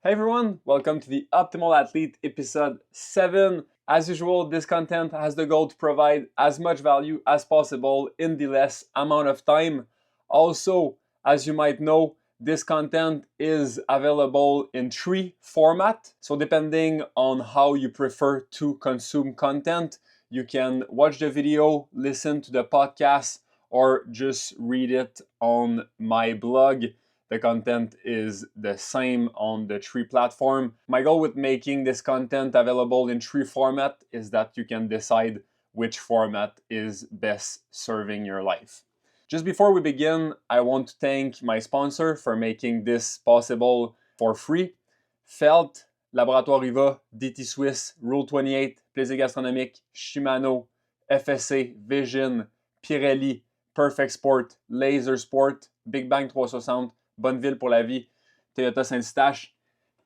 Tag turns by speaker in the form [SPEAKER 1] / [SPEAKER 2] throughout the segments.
[SPEAKER 1] Hey everyone, welcome to the Optimal Athlete episode 7. As usual, this content has the goal to provide as much value as possible in the less amount of time. Also, as you might know, this content is available in 3 formats. So depending on how you prefer to consume content, you can watch the video, listen to the podcast, or just read it on my blog. The content is the same on the 3 platform. My goal with making this content available in 3 format is that you can decide which format is best serving your life. Just before we begin, I want to thank my sponsor for making this possible for free. Felt, Laboratoire Riva, DT Swiss, Rule 28, Plaisir Gastronomique, Shimano, FSA, Vision, Pirelli, Perfect Sport, Laser Sport, Big Bang 360, Bonneville pour la vie, Toyota Saint-Eustache.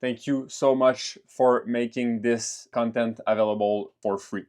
[SPEAKER 1] Thank you so much for making this content available for free.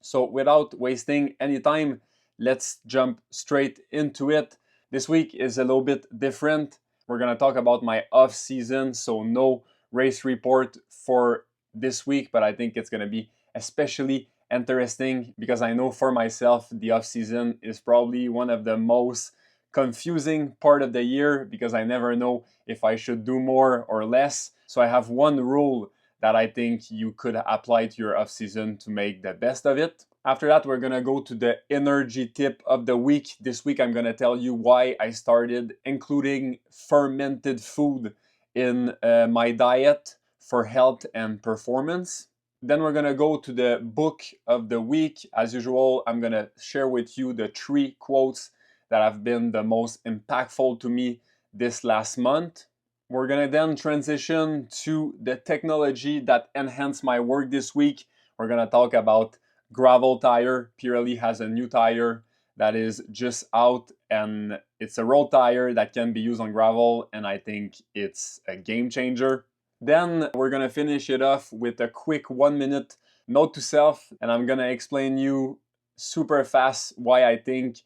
[SPEAKER 1] So without wasting any time, let's jump straight into it. This week is a little bit different. We're going to talk about my off season, so no race report for this week, but I think it's going to be especially interesting because I know for myself the off season is probably one of the most confusing part of the year because I never know if I should do more or less. So I have one rule that I think you could apply to your off season to make the best of it. After that, we're gonna go to the energy tip of the week. This week, I'm gonna tell you why I started including fermented food in my diet for health and performance. Then we're gonna go to the book of the week. As usual, I'm gonna share with you the 3 quotes that have been the most impactful to me this last month. We're gonna then transition to the technology that enhanced my work this week. We're gonna talk about gravel tire. Pirelli has a new tire that is just out, and it's a road tire that can be used on gravel, and I think it's a game changer. Then we're gonna finish it off with a quick 1-minute note to self, and I'm gonna explain you super fast why I think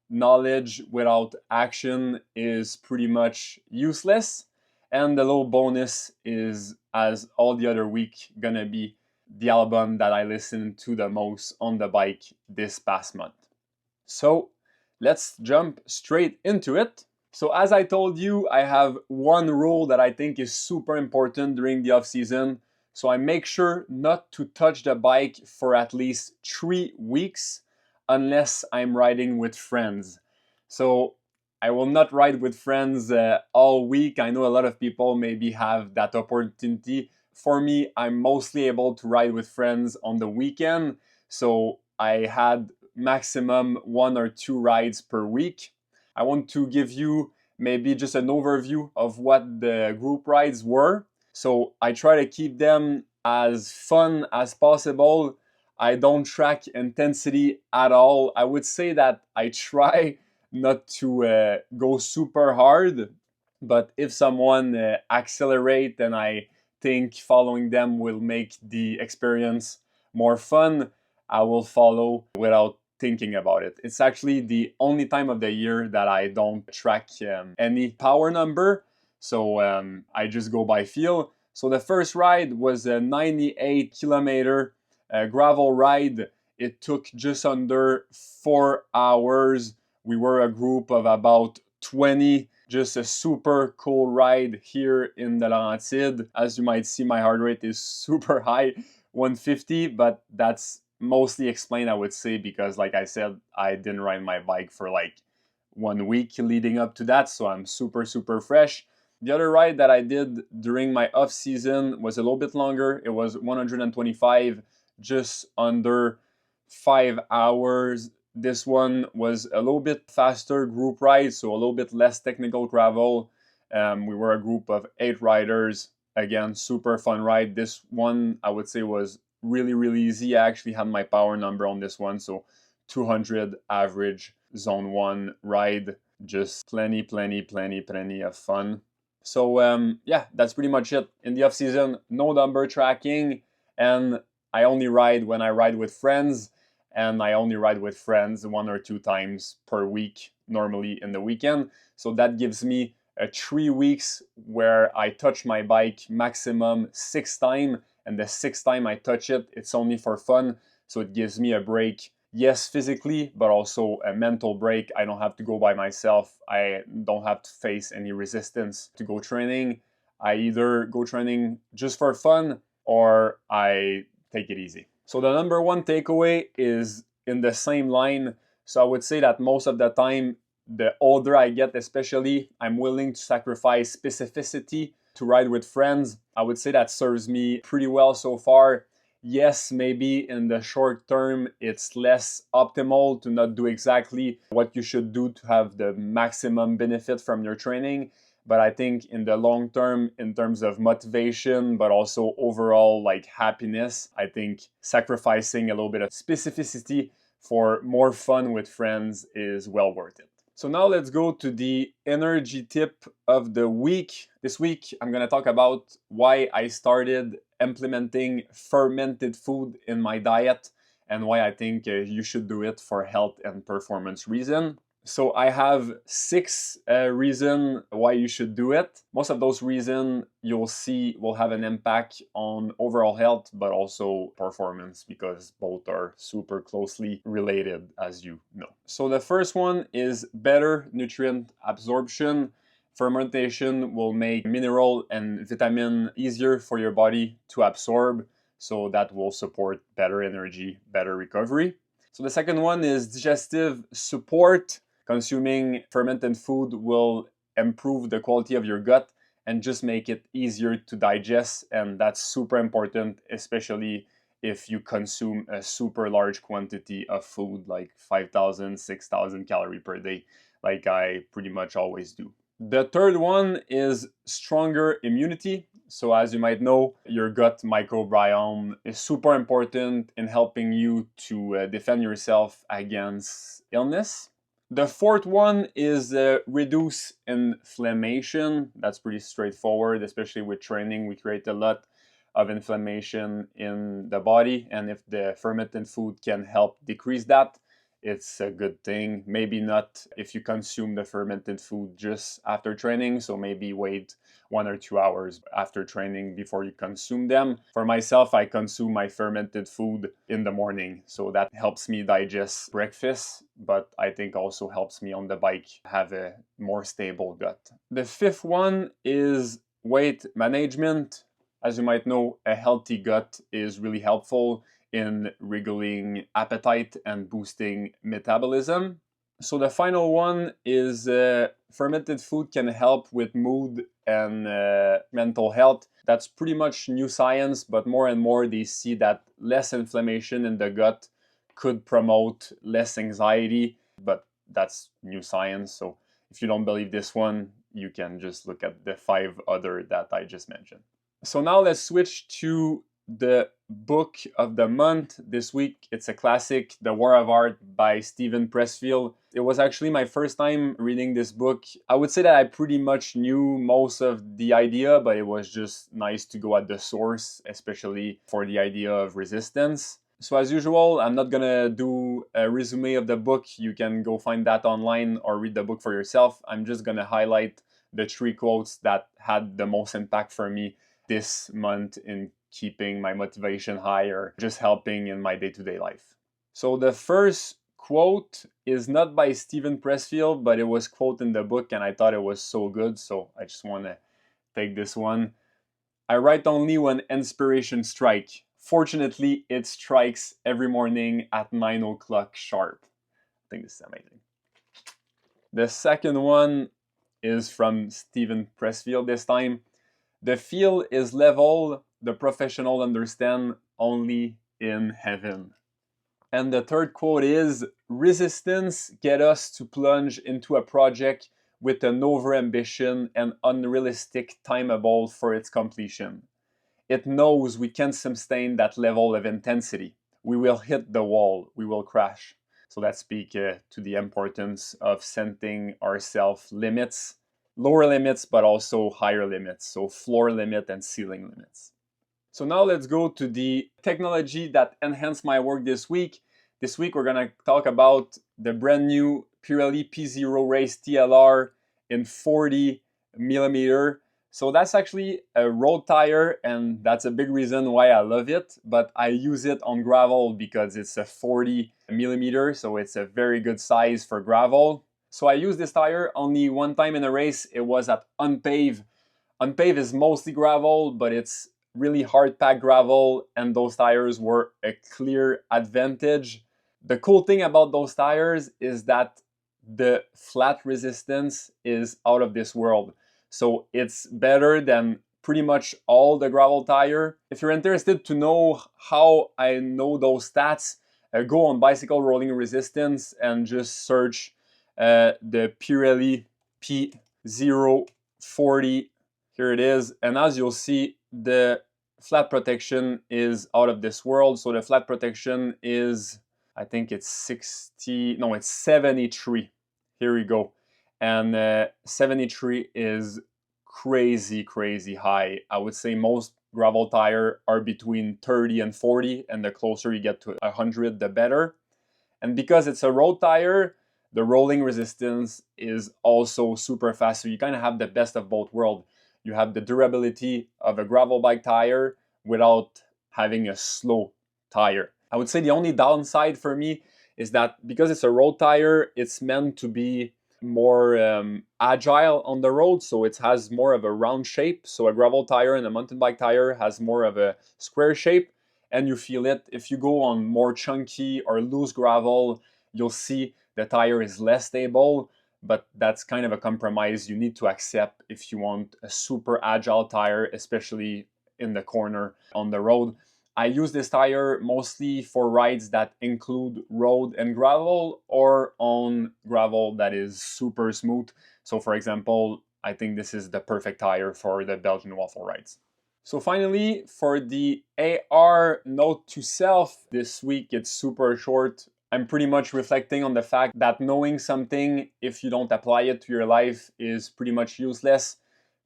[SPEAKER 1] knowledge without action is pretty much useless. And the little bonus is, as all the other week, gonna be the album that I listened to the most on the bike this past month. So let's jump straight into it. So as I told you, I have one rule that I think is super important during the off season. So I make sure not to touch the bike for at least 3 weeks unless I'm riding with friends. So I will not ride with friends all week. I know a lot of people maybe have that opportunity. For me, I'm mostly able to ride with friends on the weekend. So I had maximum 1 or 2 rides per week. I want to give you maybe just an overview of what the group rides were. So I try to keep them as fun as possible. I don't track intensity at all. I would say that I try not to go super hard, but if someone accelerate, then I think following them will make the experience more fun. I will follow without thinking about it. It's actually the only time of the year that I don't track any power number, so I just go by feel. So the first ride was a 98-kilometer gravel ride. It took just under 4 hours. We were a group of about 20. Just a super cool ride here in the Laurentides. As you might see, my heart rate is super high, 150, but that's mostly explained, I would say, because like I said, I didn't ride my bike for like 1 week leading up to that, so I'm super fresh. The other ride that I did during my off season was a little bit longer. It was 125, just under 5 hours. This one was a little bit faster group ride, so a little bit less technical gravel. We were a group of 8 riders. Again, super fun ride. This one, I would say, was really easy. I actually had my power number on this one, so 200 average zone 1 ride. Just plenty of fun. So yeah, that's pretty much it. In the off season, no number tracking, and I only ride when I ride with friends, and I only ride with friends 1 or 2 times per week, normally in the weekend. So that gives me 3 weeks where I touch my bike maximum 6 times, and the 6th time I touch it, it's only for fun. So it gives me a break, yes, physically, but also a mental break. I don't have to go by myself. I don't have to face any resistance to go training. I either go training just for fun or I take it easy. So the number one takeaway is in the same line. So I would say that most of the time, the older I get especially, I'm willing to sacrifice specificity to ride with friends. I would say that serves me pretty well so far. Yes, maybe in the short term, it's less optimal to not do exactly what you should do to have the maximum benefit from your training. But I think in the long term, in terms of motivation, but also overall like happiness, I think sacrificing a little bit of specificity for more fun with friends is well worth it. So now let's go to the energy tip of the week. This week, I'm gonna talk about why I started implementing fermented food in my diet and why I think you should do it for health and performance reason. So I have 6 reasons why you should do it. Most of those reasons you'll see will have an impact on overall health, but also performance, because both are super closely related, as you know. So the first one is better nutrient absorption. Fermentation will make mineral and vitamin easier for your body to absorb, so that will support better energy, better recovery. So the second one is digestive support. Consuming fermented food will improve the quality of your gut and just make it easier to digest, and that's super important, especially if you consume a super large quantity of food like 5,000, 6,000 calories per day, like I pretty much always do. The third one is stronger immunity. So as you might know, your gut microbiome is super important in helping you to defend yourself against illness. The fourth one is reduce inflammation. That's pretty straightforward, especially with training. We create a lot of inflammation in the body, and if the fermented food can help decrease that, it's a good thing. Maybe not if you consume the fermented food just after training, so maybe wait 1 or 2 hours after training before you consume them. For myself, I consume my fermented food in the morning, so that helps me digest breakfast, but I think also helps me on the bike have a more stable gut. The fifth one is weight management. As you might know, a healthy gut is really helpful in regulating appetite and boosting metabolism. So the final one is fermented food can help with mood and mental health. That's pretty much new science, but more and more they see that less inflammation in the gut could promote less anxiety, but that's new science. So if you don't believe this one, you can just look at the 5 other that I just mentioned. So now let's switch to the book of the month. This week, it's a classic, The War of Art by Steven Pressfield. It was actually my first time reading this book. I would say that I pretty much knew most of the idea, but it was just nice to go at the source, especially for the idea of resistance. So as usual, I'm not gonna do a resume of the book. You can go find that online or read the book for yourself. I'm just gonna highlight the 3 quotes that had the most impact for me this month in keeping my motivation high or just helping in my day-to-day life. So the first quote is not by Steven Pressfield, but it was quoted in the book and I thought it was so good, so I just want to take this one. I write only when inspiration strikes. Fortunately, it strikes every morning at 9 o'clock sharp. I think this is amazing. The second one is from Steven Pressfield this time. The field is level, the professional understand only in heaven. And the third quote is, resistance get us to plunge into a project with an over-ambition and unrealistic timetable for its completion. It knows we can't sustain that level of intensity. We will hit the wall, we will crash. So that speaks to the importance of setting ourselves limits. Lower limits, but also higher limits. So floor limit and ceiling limits. So now let's go to the technology that enhanced my work this week. This week we're gonna talk about the brand new Pirelli P Zero Race TLR in 40 millimeter. So that's actually a road tire, and that's a big reason why I love it. But I use it on gravel because it's a 40 millimeter, so it's a very good size for gravel. So I used this tire only one time in a race. It was at unpaved. Unpaved is mostly gravel, but it's really hard packed gravel, and those tires were a clear advantage. The cool thing about those tires is that the flat resistance is out of this world. So it's better than pretty much all the gravel tire. If you're interested to know how I know those stats, go on bicycle rolling resistance and just search the Pirelli P Zero 40. Here it is. And as you'll see, the flat protection is out of this world. So the flat protection is, I think it's 60, no, it's 73. Here we go. And 73 is crazy, crazy high. I would say most gravel tire are between 30 and 40, and the closer you get to 100, the better. And because it's a road tire, the rolling resistance is also super fast. So you kind of have the best of both worlds. You have the durability of a gravel bike tire without having a slow tire. I would say the only downside for me is that because it's a road tire, it's meant to be more agile on the road, so it has more of a round shape. So a gravel tire and a mountain bike tire has more of a square shape, and you feel it. If you go on more chunky or loose gravel, you'll see the tire is less stable, but that's kind of a compromise you need to accept if you want a super agile tire, especially in the corner on the road. I use this tire mostly for rides that include road and gravel, or on gravel that is super smooth. So for example, I think this is the perfect tire for the Belgian waffle rides. So finally, for the AR note to self, this week it's super short. I'm pretty much reflecting on the fact that knowing something, if you don't apply it to your life, is pretty much useless.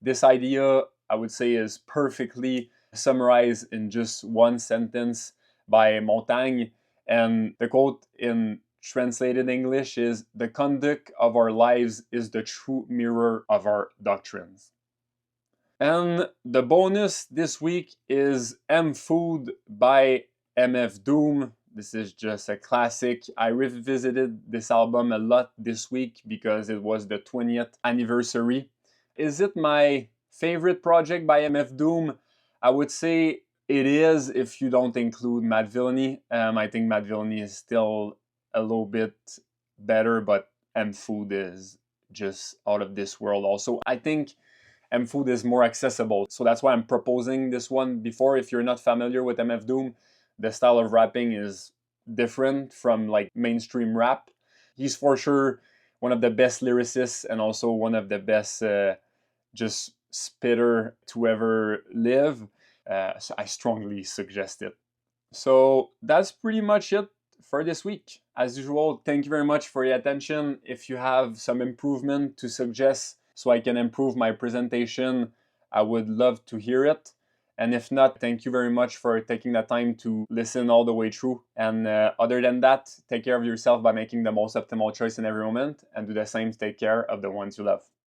[SPEAKER 1] This idea, I would say, is perfectly summarized in just one sentence by Montaigne. And the quote in translated English is, "The conduct of our lives is the true mirror of our doctrines." And the bonus this week is M Food by MF Doom. This is just a classic. I revisited this album a lot this week because it was the 20th anniversary. Is it my favorite project by MF Doom? I would say it is if you don't include Matt Villainy. I think Matt Villainy is still a little bit better, but M Food is just out of this world also. I think M Food is more accessible, so that's why I'm proposing this one before. If you're not familiar with MF Doom, the style of rapping is different from like mainstream rap. He's for sure one of the best lyricists and also one of the best just spitter to ever live. So I strongly suggest it. So that's pretty much it for this week. As usual, thank you very much for your attention. If you have some improvement to suggest so I can improve my presentation, I would love to hear it. And if not, thank you very much for taking the time to listen all the way through. And other than that, take care of yourself by making the most optimal choice in every moment, and do the same to take care of the ones you love.